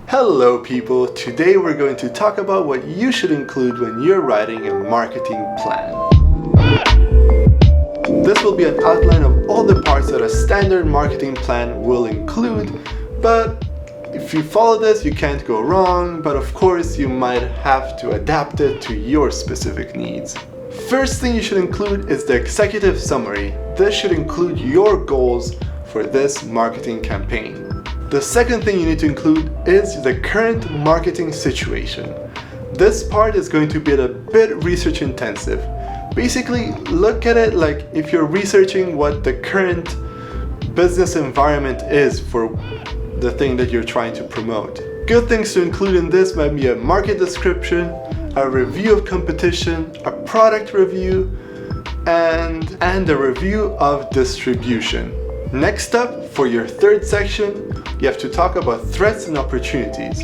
Hello people, today we're going to talk about what you should include when you're writing a marketing plan. This will be an outline of all the parts that a standard marketing plan will include, but if you follow this you can't go wrong, but of course you might have to adapt it to your specific needs. First thing you should include is the executive summary. This should include your goals for this marketing campaign. The second thing you need to include is the current marketing situation. This part is going to be a bit research intensive. Basically, look at it like if you're researching what the current business environment is for the thing that you're trying to promote. Good things to include in this might be a market description, a review of competition, a product review, and a review of distribution. Next up, for your third section, you have to talk about threats and opportunities.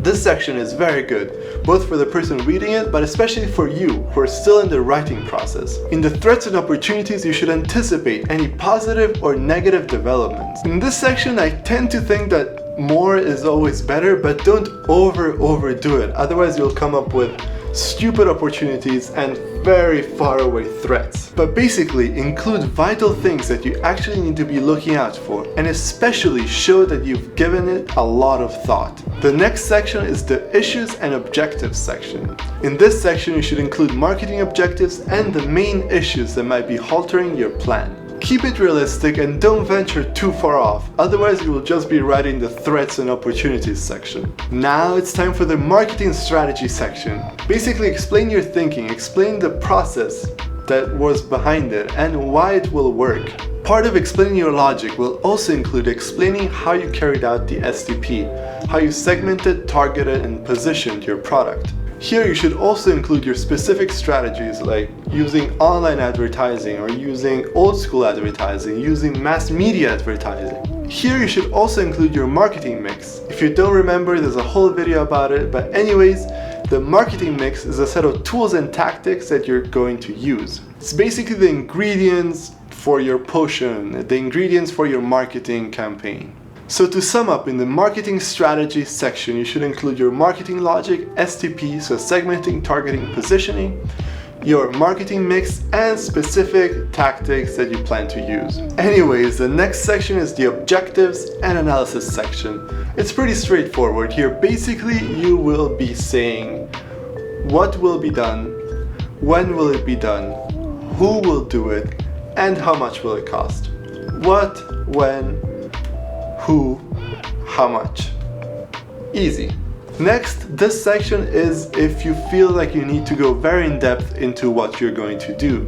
This section is very good, both for the person reading it, but especially for you, who are still in the writing process. In the threats and opportunities, you should anticipate any positive or negative developments. In this section, I tend to think that more is always better, but don't overdo it. Otherwise, you'll come up with stupid opportunities and very far away threats. But basically, include vital things that you actually need to be looking out for, and especially show that you've given it a lot of thought. The next section is the issues and objectives section. In this section, you should include marketing objectives and the main issues that might be halting your plan. Keep it realistic and don't venture too far off, otherwise you will just be writing the threats and opportunities section. Now it's time for the marketing strategy section. Basically explain your thinking, explain the process that was behind it and why it will work. Part of explaining your logic will also include explaining how you carried out the SDP, how you segmented, targeted, and positioned your product. Here you should also include your specific strategies like using online advertising or using old school advertising, using mass media advertising. Here you should also include your marketing mix. If you don't remember, there's a whole video about it, but anyways, the marketing mix is a set of tools and tactics that you're going to use. It's basically the ingredients for your potion, the ingredients for your marketing campaign. So to sum up, in the marketing strategy section, you should include your marketing logic, STP, so segmenting, targeting, positioning, your marketing mix, and specific tactics that you plan to use. Anyways, the next section is the objectives and analysis section. It's pretty straightforward here. Basically, you will be saying what will be done, when will it be done, who will do it, and how much will it cost. What, when, who, how much. Easy. Next, this section is if you feel like you need to go very in depth into what you're going to do.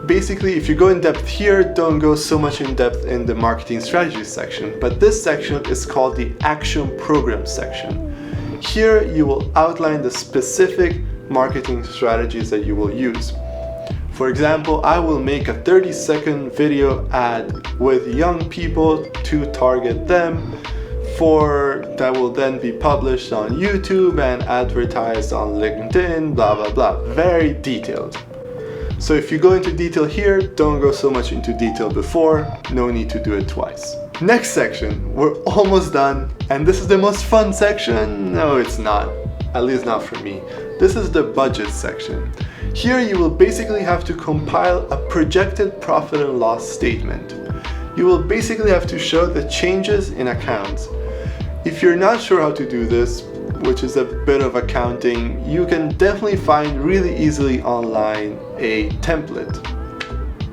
Basically, if you go in depth here, don't go so much in depth in the marketing strategy section, but this section is called the action program section. Here you will outline the specific marketing strategies that you will use. For example, I will make a 30-second video ad with young people to target them that will then be published on YouTube and advertised on LinkedIn, blah blah blah. Very detailed. So if you go into detail here, don't go so much into detail before, no need to do it twice. Next section, we're almost done, and this is the most fun section. No, it's not, at least not for me. This is the budget section. Here you will basically have to compile a projected profit and loss statement. You will basically have to show the changes in accounts. If you're not sure how to do this, which is a bit of accounting, you can definitely find really easily online a template.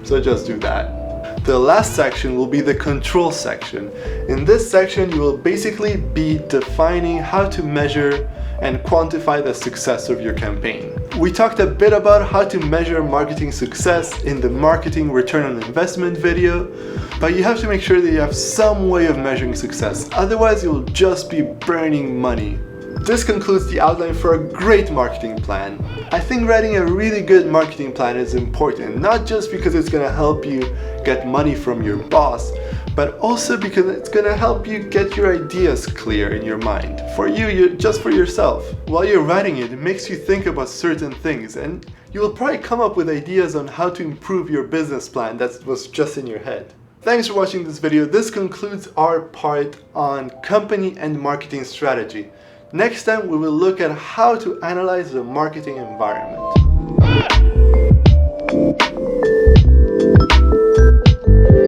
So just do that. The last section will be the control section. In this section, you will basically be defining how to measure and quantify the success of your campaign. We talked a bit about how to measure marketing success in the marketing return on investment video, but you have to make sure that you have some way of measuring success, otherwise you'll just be burning money. This concludes the outline for a great marketing plan. I think writing a really good marketing plan is important, not just because it's going to help you get money from your boss, but also because it's going to help you get your ideas clear in your mind. For you, just for yourself. While you're writing it, it makes you think about certain things, and you will probably come up with ideas on how to improve your business plan that was just in your head. Thanks for watching this video. This concludes our part on company and marketing strategy. Next time we will look at how to analyze the marketing environment.